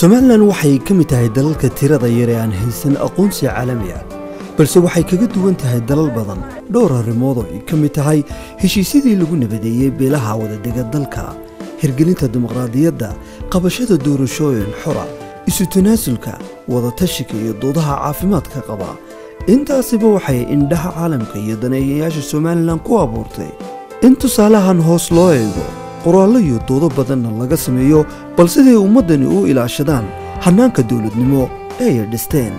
Somaliland waxay ka mid tahay dalalka tirada yar ee aan haysan aqoonsi caalami ah balse waxay kaga duwan tahay dalal badan dhowr arrimood oo ka mid tahay heshiisyadii lagu nabadeeyay beelaha wadadega dalka hirgelinta dimuqraadiyadda qabashada doorashooyin xor ah isu tanaasulka wada tashiga iyo doodaha caafimaadka qaba intaasiba waxay indhaha caalamka iyo daneeyayaasha Somaliland ku abuurtay in tusaalahan hoos loo eego qoraallo iyo doodo badanna laga sameeyo balse ay ummadani u ilaashadaan hanaanka dawladnimo ee ay dhisteen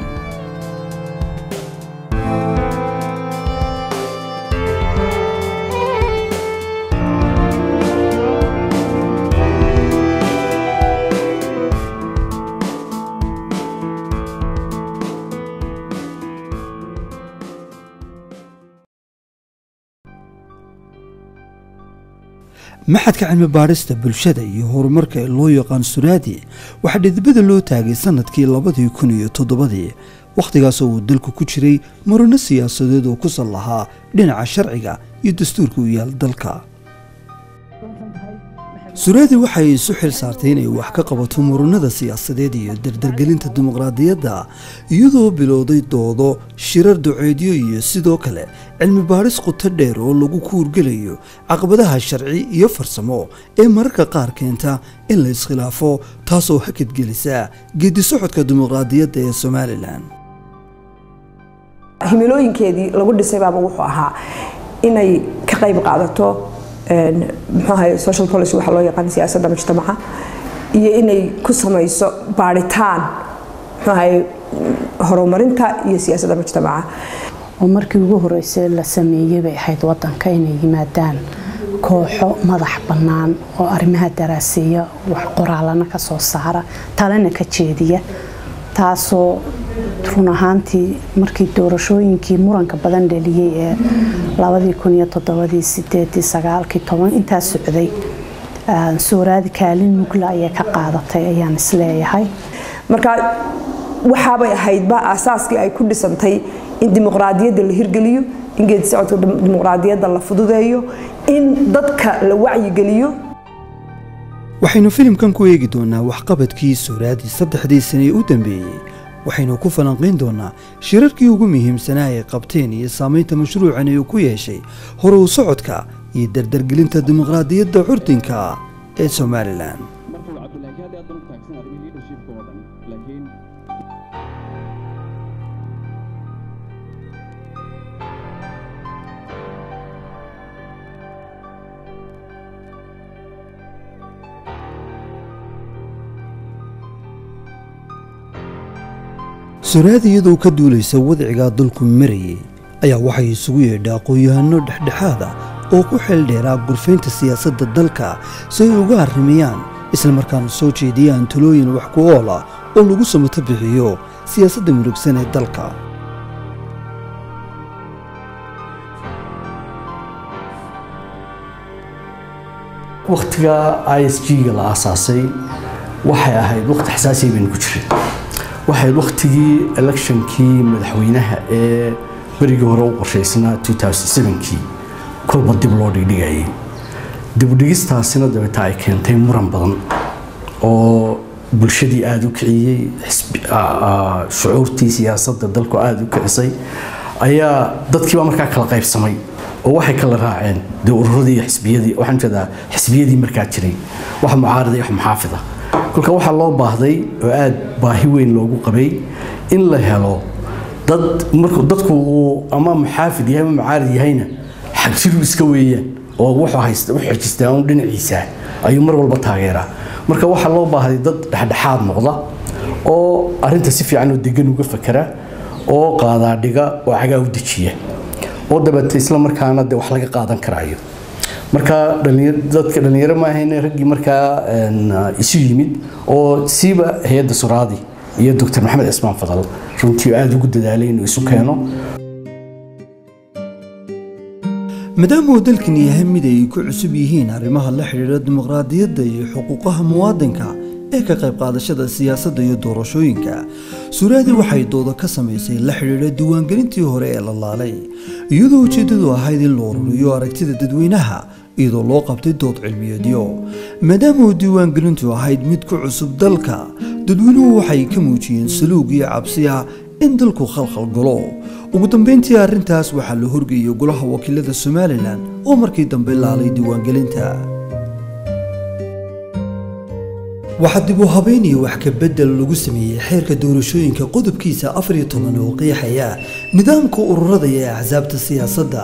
maxadka cilmi baarista bulshada iyo horumarka loo yaqaan Suraadi waxa dhidibada loo taagay sanadkii 2007 waqtigaas oo dalku ku jiray murano siyaasadeed oo ku salaha dhinaca sharciga iyo dastuurka u yaal dalka Suraadi waxay isu xil saartay inay wax ka qabato muranada siyaasadeed iyo dardargelinta dimuqraadiyadda iyadoo bilowday doodo shirar duceedyo iyo sidoo kale cilmi baaris qoto dheer oo lagu kuurgalayo caqabadaha sharci iyo farsamo ee mararka qaar keenta in la iskhilaafo taasoo hakad gelisa geedi socodka dimuqraadiyadda ee Somaliland himilooyinkeedii lagu dhisay baa wuxuu ahaa inay ka qayb qaadato social policy waxa loo yaqaan siyaasadda mujtamaca iyo inay ku samayso baaritaan horumarinta iyo siyaasadda mujtamaca oo markii ugu horeysay la sameeyay bay ahayd wadanka inay yimaadaan kooxo madax bannaan oo arrimaha daraaseeya wax qoraalana ka soo saara talena ka jeediya taasoo run ahaantii markii doorashooyinkii muranka badan dhaliyay ee 2007 intaas socday Suraadi kaalin mugla ay ka qaadatay ayaan isleeyahay marka waxa bay ahayd ba asaaskii ay ku dhisantay in dimuqraadiyadda la hirgeliyo in geedi socodka dimuqraadiyadda la fududeeyo in dadka la wacyi geliyo waxaynu filimkan ku eegi doonaa waxqabadkii Suraadi 3 sano u dambeeyay waxaynu ku falanqeyn doonaa shirarkii ugu muhiimsanaa ee qabteen iyo saameynta mashruucan ee ku yeeshay hore u socodka iyo dardargelinta dimuqraadiyadda curdinka ee Somaliland Suraadi iyadoo ka duulaysa wadciga dalku marayay ayaa waxay isugu yeedhaa aqoon-yahano dhexdhexaad ah oo ku xeel dheeraa gurfaynta siyaasadda dalka si ay uga arrimayaan isla markaana soo jeediyaan talooyin wax ku ool ah oo lagu samato bixiyo siyaasadda murugsan ee dalka waqtiga ISG-ga la aasaasay waxay ahayd waqti xasaasi ah ku jiray waxay waqtigii electionkii madaxweynaha ee barigii hore u qorshaysnaa 2007kii kolba dib loo dhigay dib u dhigistaasina dabta ay keentay muran badan oo bulshadii aad u kiciyay shucuurtii siyaasadda dalku aad u kicisay ayaa dadkii ba markaa kala qaybsamay oo waxay kala raaceen dowladii xisbiyadii waxaan jeedaa xisbiyadii markaa jiray wax mucaarad iyo wax muxaafid ah kulka waxa loo baahday oo aad baahi weyn loogu qabay in la helo dad markuu dadku ama muxaafid yahay ama mucaarad yahayna xajiru iska weeyaan oo wuxuu haysta wuxuu xijistaan dhinaciisa ayuu mar walba taageeraa marka waxa loo baahday dad dhexdhexaad noqda oo arinta si fiican u degan uga fakara oo qaada dhiga oo caga u dejiya oo dabadta isla markaana wax laga qaadan karaayo marka dadka dhalinyaro ma ahayn ragii marka isu yimid oo siiba hay'adda Suraadi iyo Dr. Maxamed Ismaan Fadal runtii aad ugu dadaalay inuu isu keeno maadaama dalkan yahay mid ay ku cusub yihiin arrimaha la xiriira dimuqraadiyadda iyo xuquuqaha muwaadinka ee ka qayb qaadashada siyaasadda iyo doorashooyinka Suraadi waxay doodo ka sameysay la xiriira diiwaangelintii hore ee la laalay iyadoo ujeedadu ahayd in loo ururiyo aragtida dadweynaha iyadoo loo qabtay dood cilmiyeedyo maadaama diiwaangelintu ahayd mid ku cusub dalka dadweynuhu waxay ka muujiyeen saluug iyo cabsi ah in dalku khalkhal galo ugu dambeyntii arrintaas waxaa la horgeeyay golaha wakiilada Somaliland oo markii dambe laalay diiwaangelinta waxaa dib u habeyn iyo wax ka bedel lagu sameeyay xeerka doorashooyinka qodobkiisa 14 oo qeexaya nidaamka ururada iyo axsaabta siyaasadda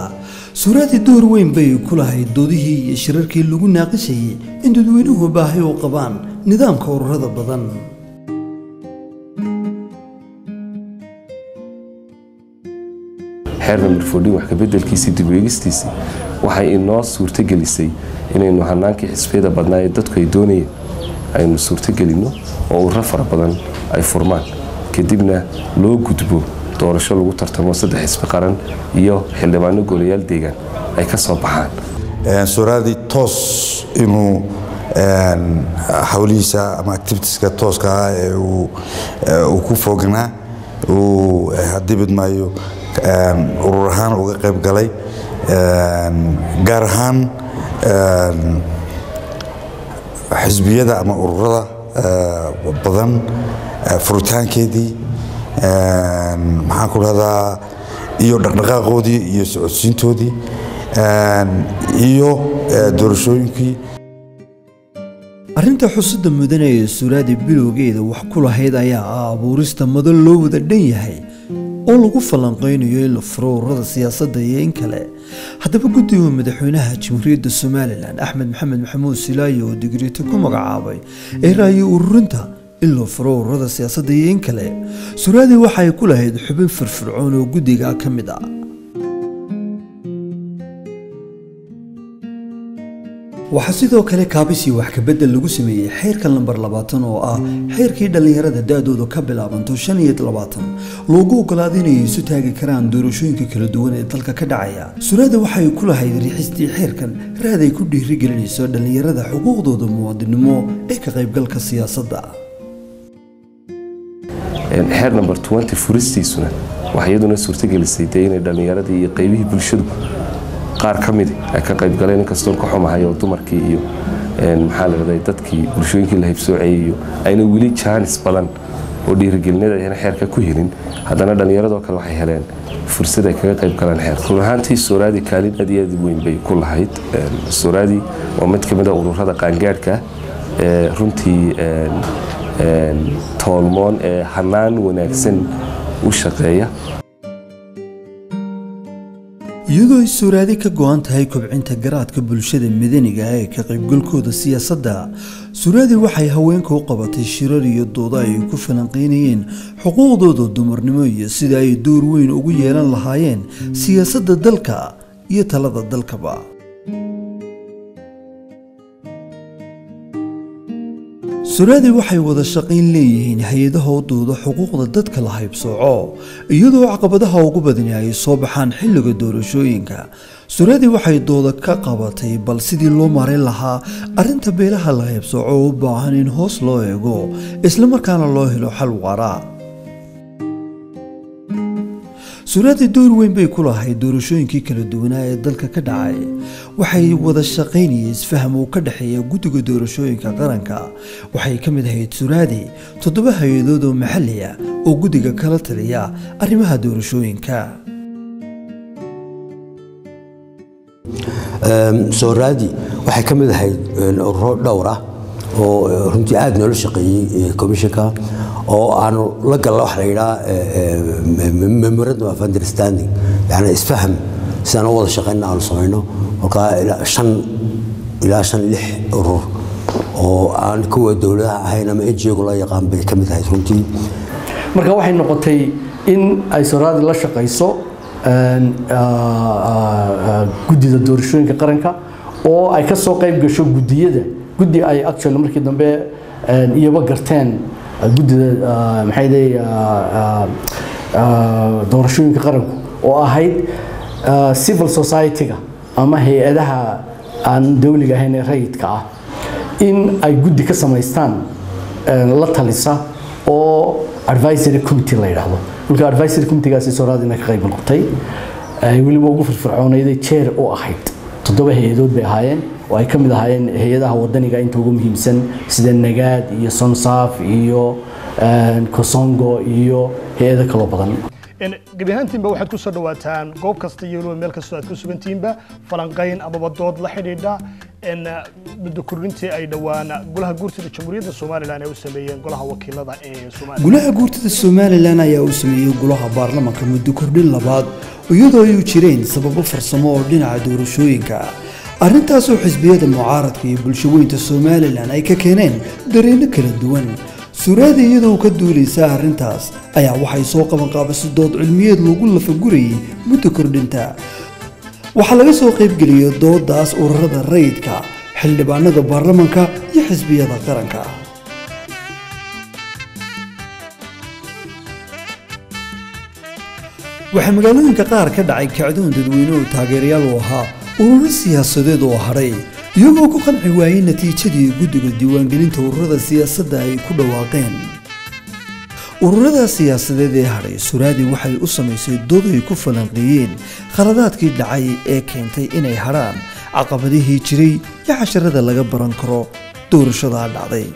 suuradii door weyn bay ku lahayd doodihii iyo shirarkii lagu naaqishayay in dadweynuhu baahi u qabaan nidaamka ururada badan xeer number 14 wax ka bedelkiisa dib u eegistiisa waxay inoo suurtagelisay inaynu hanaankii xisbiyada badnaa ee dadku ay doonayeen aynu suurtagelino oo ururo fara badan ay furmaan kadibna loo gudbo doorasho lagu tartamo 3 xisbi qaran iyo xildhibaano golayaal deegaan ay ka soo baxaan suuradii toos inuu hawlihiisa ama activitieska tooska ee uu ku fognaa uu hadibad maayo urur ahaan uga qayb galay gaar ahaan xisbiyada ama ururada badan furitaankeedii maxaan ku rahdaa iyo dhaqdhaqaaqoodii iyo socodsiintoodii iyo doorashooyinkii arrinta xusida mudane ee suuradii bilowgeeda wax ku lahayd ayaa abuurista madal loo wada dhan yahay oo lagu falanqeynayo in la furo ururada siyaasadda iyo in kale haddaba guddiga madaxweynaha jamhuuriyadda Somaliland Axmed Maxamed Maxamuud Silaayo oo digriito ku magacaabay ee raayay ururinta in la furo ururada siyaasadda iyo in kale suuradii waxay ku lahayd xubin firfircoon oo guddiga ka mid ah waxaa sidoo kale kaabisi wax ka bedel lagu sameeyay xeerka lambar 20 oo ah xeerkii dhalinyarada daadooda ka bilaabanto 25 loogu ogolaaday inay isu taagi karaan doorashooyinka kala duwan ee dalka ka dhacaya suurada waxay ku lahayd riixistii xeerkan raad ay ku dhiirigelinayso dhalinyarada xuquuqdooda muwaadinimo ee ka qaybgalka siyaasadda xeer number 20 furistiisuna waxay iyaduna suurtagelisay inay dhalinyarada iyo qaybihii bulshadu qaar ka mid ah ka qayb galeen inkastoo ka xumahay oo dumarkii iyo maxaa la raday dadkii bulshooyinkii la haybsoocay iyo ayna wili chance badan oo dhiirigelinada ay xeerka ku helin haddana dhalinyarada kale waxay heleen fursad ay kaga qayb galaan xeer ruuxaantii suuradii kaalin aad iyo aad weyn bay ku lahayd suuradii oo mid ka mid ah ururada qaangaadhka runtii toolmoon ee hanaan wanaagsan u shaqeeya iyadoo ay suuradi ka go'an tahay kobcinta garaadka bulshada madaniga ee ka qaybgalkooda siyaasadda suuradi waxay haweenka u qabatay shirar iyo doodo ay ku falanqeynayeen xuquuqdooda dumarnimo iyo sida ay door weyn ugu yeelan lahaayeen siyaasadda dalka iyo talada dalkaba suuradi waxay wada shaqayn leeyihiin hay'adaha u dooda xuquuqda dadka la haybsooco iyadoo caqabadaha ugu badan ay soo baxaan xilliga doorashooyinka suuradi waxay dooda ka qabatay bal sidii loo maareyn lahaa arrinta beelaha la haybsooco u baahan in hoos loo eego isla markaana loo helo xal waara suuradi door weyn bay ku lahayd doorashooyinkii kala duwanaa ee dalka ka dhacay waxay wada shaqaynayeen isfaham uu ka dhaxeeya guddiga doorashooyinka qaranka waxay ka mid ahayd suuradi 7 hay'adood oo maxalli ah oo guddiga kala taliya arrimaha doorashooyinka suuradi waxay ka mid ahayd ururo dhowr ah oo runtii aad noola shaqeeyay komishanka oo aanu la galno wax la yiraahdo memorandum of understanding yani isfaham sidaan u wada shaqeyno aanu samayno marka ilaa 6 urur oo aan kuwa dawladaha ahayn ama NGO la yaqaan bay ka mid ahayd runtii marka waxay noqotay in ay suuradi la shaqeyso guddida doorashooyinka qaranka oo ay ka soo qayb gasho guddi ay actually markii dambe iyaba garteen guddida maxay doorashooyinka qaranku oo ahayd civil society-ga ama hay'adaha aan dawliga ahayn ee rayidka ah in ay guddi ka samaystaan la talisa oo advisory committee la yiraahdo marka advisory committee-gaasi suuradina ka qayb noqotay weliba ugu firfircoonayday chair oo ahayd 7 hay'adood bay ahaayeen oo ay ka mid ahaayeen hay'adaha wadaniga inta ugu muhiimsan sida nagaad iyo sonsaaf iyo kosongo iyo hay'ado kale badan gebi ahaantiinba waxaad ku soo dhawaataan goob kasta iyo meel kasta aad ku sugantiinba falanqayn ama dood la xidhiidha muddo kordhintii ay dhawaan golaha guurtida jamhuuriyadda Soomaaliland ay u sameeyeen golaha wakiilada ee Soomaaliland golaha guurtida Soomaaliland ayaa u sameeyay golaha baarlamaanka muddo kordhin labaad iyadoo ay jireen sababo farsamo oo dhinaca doorashooyinka arrintaas oo xisbiyada mucaaradka iyo bulshooyinka Soomaaliland ay ka keeneen dareenno kala duwan suuraadi iyadoo ka duulaysa arrintaas ayaa waxay soo qaban qaabisay dood cilmiyeed lagu lafagurayay muddo kordhinta waxa laga soo qayb galiyay doodaas ururada rayidka xildhibaanada baarlamaanka iyo xisbiyada qaranka waxa magaalooyinka qaar ka dhacay kacdoon dadweyne oo taageerayaal u ahaa ururo siyaasadeed oo haray iyagoo ku qanci waayay natiijadii guddiga diiwaangelinta ururada siyaasadda ay ku dhawaaqeen ururada siyaasadeed ee haray suraadi waxay u samaysay dood ay ku falanqeeyeen khaladaadkii dhacay ee keentay inay haraan caqabadihii jiray iyo casharada laga baran karo doorashada dhacday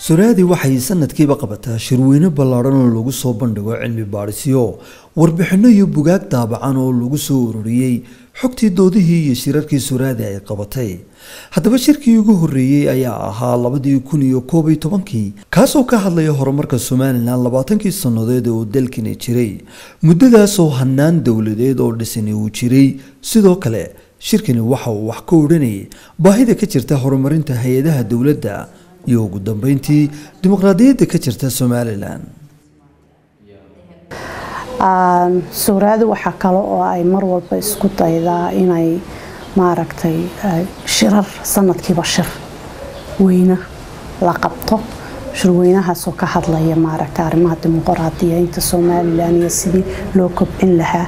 suraadi waxay sanadkiiba qabataa shirweyne ballaaran oo lagu soo bandhigo cilmi baarisyo warbixino iyo bugaag daabacan oo lagu soo ururiyay xogtii doodihii iyo shirarkii suraadi ay qabatay haddaba shirkii ugu horeeyay ayaa ahaa 2011 kaasoo ka hadlaya horumarka Soomaaliland 20 sanadood oo dalkani jiray muddadaas oo hanaan dawladeed oo dhisan uu jiray sidoo kale shirkani waxa uu wax ka oranayay baahida ka jirta horumarinta hay'adaha dawladda iyo ugu dambeyntii dimuqraadiyadda ka jirta Soomaaliland suuraadu waxa kale oo ay mar walba isku daydaa inay maaragtay shirar sanadkiiba shir weyna la qabto shirweynahaas oo ka hadlaya maaragtay arrimaha dimuqraadiyadda Soomaaliland iyo sidii loo kobcin lahaa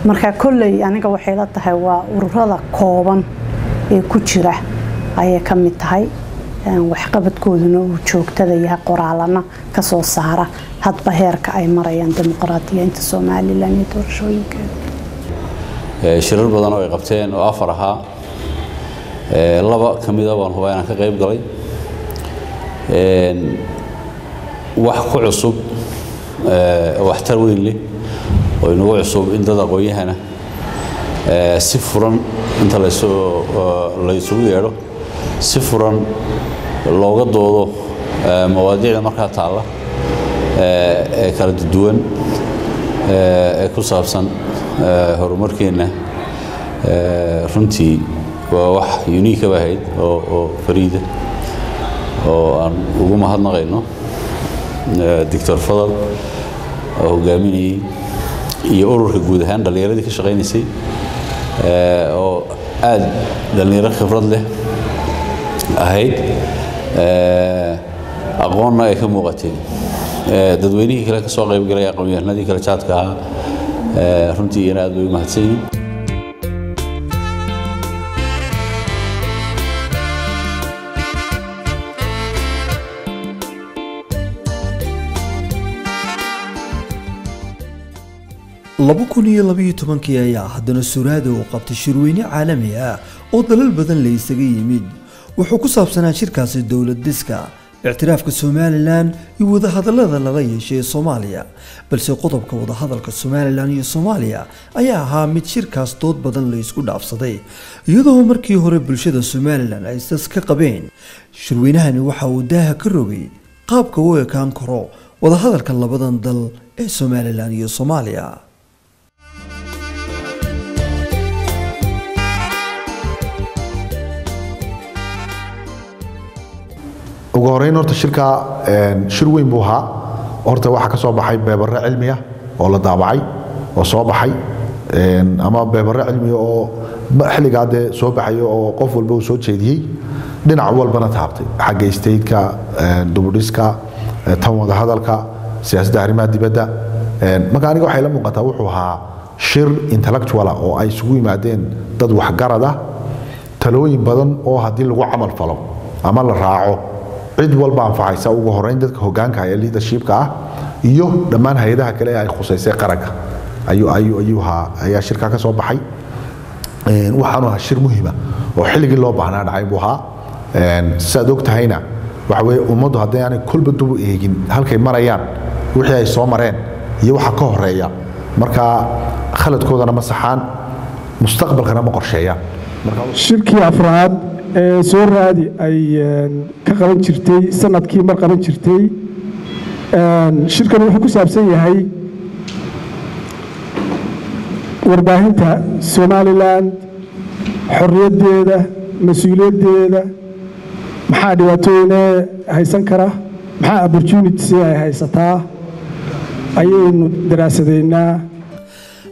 marka kulley aniga waxay la tahay waa ururada kooban ee ku jira ayay ka mid tahay waxqabadkooduna uu joogtada yahay qoraalana ka soo saara hadba heerka ay marayaan dimuqraadiyadda Soomaaliland iyo doorashooyinkeeda shirar badan oo ay qabteen oo afar ahaa laba kamid ah waan hubaa inaan ka qayb galay wax ku cusub wax tar weyn leh oo inagu cusub in dad aqoonyahana si furan inta la isugu yeedho si furan looga doodo mawaadiicda markaa taala ee kala duwan ee ku saabsan horumarkeena runtii waa wax unique ah ahayd oo fariida oo aan ugu mahadnaqayno Dr. Fadal oo hogaaminayay iyo ururka guud ahaan dhalinyarada ka shaqeynaysay oo aad dhalinyaro khibrad leh ahayd aqoonna ay ka muuqatay dadweynihii kale ka soo qayb galay aqoonyahanadii kale jaadka ahaa runtii ina aad ugu mahadsan yihiin ayaa haddana suraadi uu qabtay shirweyne caalami ah oo dalal badan la isaga yimid wuxuu ku saabsanaa shirkaasi dawlad dhiska اعترافك سوماليلاند يوضح هذا اللذا لغاية شيء صوماليا بل سيقضبك وضح هذا السوماليلاند يو صوماليا أيها هامد شركاس دود بدن ليسكو دافصدي يوضو مركي هوري بلشدة سوماليلاند أيستاس كقبين شروينهاني وحا وداها كروغي قابك ويا كان كرو وضح هذا الكلا بدن دل سوماليلاند يو صوماليا ugu horeyn horta shirka shir weyn buu ahaa horta waxa ka soo baxay beebarre cilmi ah oo la daabacay oo soo baxay ama beebarre cilmi oo xilligaade soo baxay oo qof walba uu soo jeediyay dhinac walbana taabtay xagga state-ka dubudhiska tan wada hadalka siyaasadda arrimaha dibadda marka aniga waxay la muuqataa wuxuu ahaa shir intellectual oo ay isugu yimaadeen dad waxgarad ah talooyin badan oo haddii lagu camal falo ama la raaco cid walba anfacaysa ugu horeyn dadka hoggaanka ee leadershipka ah iyo dhammaan hay'adaha kale ay khuseysay qaranka ayaa shirkaa ka soo baxay waxaanu ahaa shir muhiima oo xilligii loo baahnaa dhacay buu ahaa sidaad og tahayna waxa weye ummaddu haddii aanay kolba dubu eegin halkay marayaan wixii ay soo mareen iyo waxa ka horeeya marka khaladkoodana ma saxaan mustaqbalkana ma qorsheeyaan shirkii afraad ee soo raadi ay ka qaban jirtay sanadkii mar qaban jirtay shirkan wuxuu ku saabsan yahay warbaahinta Somaliland xorriyaddeeda mas'uuliyaddeeda maxaa dhibaatooyin haysan kara maxaa opportunities ay haysataa ayaynu daraasadeynaa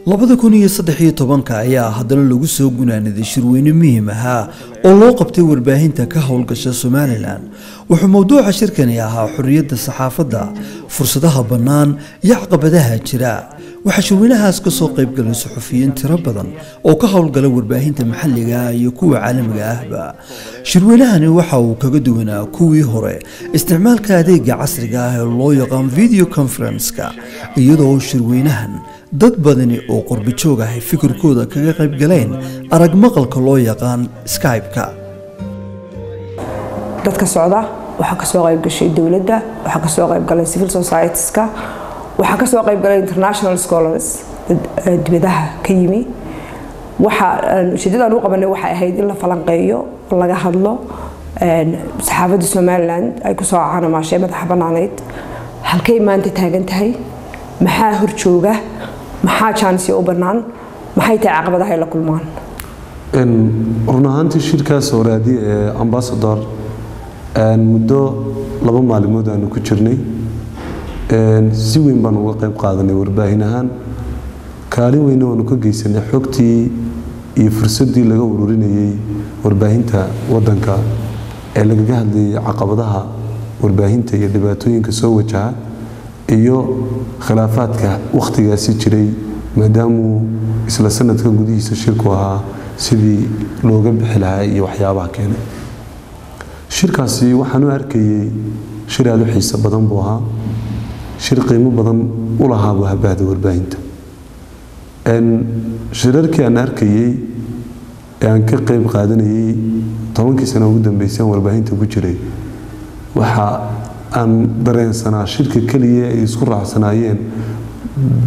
2013 ayaa haddana lagu soo gunaaniday shirweyne muhiim ah oo loo qabtay warbaahinta ka howlgasha Somaliland wuxuu mowduuca shirkani ahaa xorriyadda saxaafadda fursadaha bannaan iyo caqabadaha jira waxa shirweynahaas ka soo qayb galay suxufiyiin tiro badan oo ka howlgala warbaahinta maxalliga ah iyo kuwa caalamiga ahba shirweynahani waxa uu kaga duwanaa kuwii hore isticmaalka adeegga casriga ah ee loo yaqaan video conference-ka iyadoo shirweynahan dad badani oo qurbi joog ah fikirkooda kaga qayb galeen arag maqalka loo yaqaan Skype-ka dadka socda waxa ka soo qayb gashay dawladda waxa ka soo qayb galay civil societies-ka waxa ka soo qayb galay international scholars dibadaha ka yimi waxa shirkaddan u qabanay waxa ahayd in la falanqeeyo laga hadlo saxaafadda Somaliland ay ku soo caanaamaashay madaxa banaaneed halkay maanta taagan tahay maxaa horjooga maxaa chance u bannaan maxay tahay caqabadaha ay la kulmaan run ahaantii shirkaas oo raadi ambassador muddo 2 maalmood aanu ku jirnay si weyn baan uga qayb qaadanay warbaahin ahaan kaalin weyn oo ka geysanay xogtii iyo fursadii laga ururinayay warbaahinta wadanka ee laga hadlayay caqabadaha warbaahinta iyo dhibaatooyinka soo wajaha iyo khilaafaadka waqtigaasi jiray maadaama isla sanadka gudihiisa shirku ahaa sidii looga bixi lahaa iyo waxyaabaha keenay shirkaasi waxaan u arkayay shir aad u xiiso badan buu ahaa shir qiimo badan u lahaa bahbaahda warbaahinta shirarkii aan arkayay ee aan ka qayb qaadanayay 10 sano ugu dambeysay warbaahinta ku jiray waxa aan dareensanaa shirka kaliya ay isku raacsanaayeen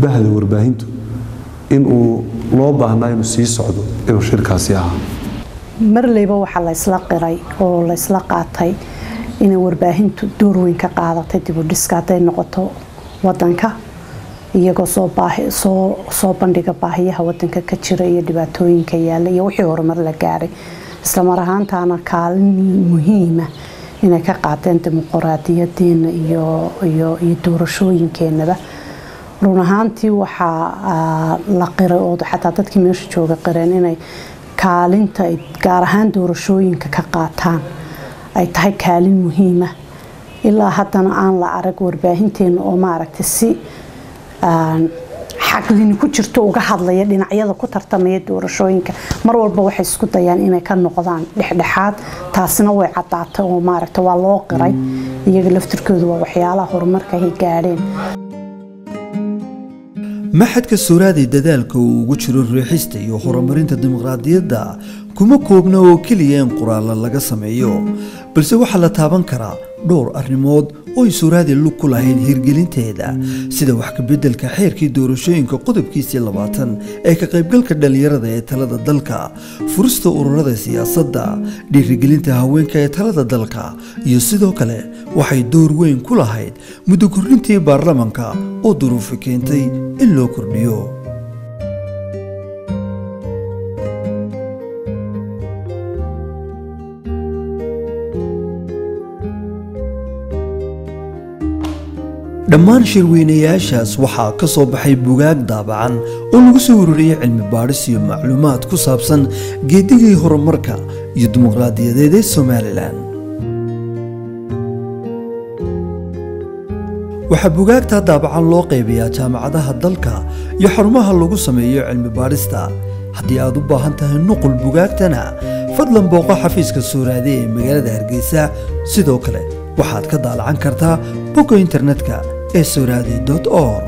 bahda warbaahintu in uu loo baahnaa inuu sii socdo inuu shirkaasi ahaa marleyba waxa la isla qiray oo la isla qaatay in warbaahintu door weyn ka qaadatay dib u dhiska haday noqoto wadanka iyagoo soo bandhiga baahiyaha wadanka ka jira iyo dhibaatooyinka yaala iyo wixii horumar la gaaray isla mar ahaantaana kaalin muhiim ah inay ka qaateen dimuqraadiyadeena iyo doorashooyinkeenaba run ahaantii waxaa la qiray oo xataa dadkii meesha jooga qireen inay kaalinta gaar ahaan doorashooyinka ka qaataan ay tahay kaalin muhiim ah ilaa haddana aan la arag warbaahinteena oo maaragtay si xaqlin ku jirto uga hadlaya dhinacyada ku tartamaya doorashooyinka mar walba waxay isku dayaan inay ka noqdaan dhexdhexaad taasina way cadaatay oo maaragtay waa loo qiray iyaga laftirkoodu waa waxyaalaha horumarka ay gaareen maxadka suuraadi dadaalka uu ugu jiro riixista iyo horumarinta dimuqraadiyadda kuma koobna oo kaliya in qoraal laga sameeyo balse waxa la taaban karaa dhowr arrimood oo ay suuraadi lug ku lahayn hirgelinteeda sida wax ka bedelka xeerkii doorashooyinka qodobkiisii 20 ee ka qaybgalka dhalinyarada ee talada dalka furista ururada siyaasadda dhiirigelinta haweenka ee talada dalka iyo sidoo kale waxay door weyn ku lahayd muddo kordhintii baarlamaanka oo duruufo keentay in loo kordhiyo dhammaan shirweynayaashaas waxaa ka soo baxay bugaag daabacan oo lagu soo ururiyay cilmi baadhis iyo macluumaad ku saabsan geedigii horumarka iyo dimuqraadiyadeed ee Somaliland waxaa bugaagta daabacan loo qaybiyaa jaamacadaha dalka iyo xarumaha lagu sameeyo cilmi baadhista haddii aad u baahan tahay nuqul bugaagtana fadlan booqo xafiiska Suuraadi ee magaalada Hargeysa sidoo kale waxaad ka daalacan kartaa bogga internetka ee suuraadi.org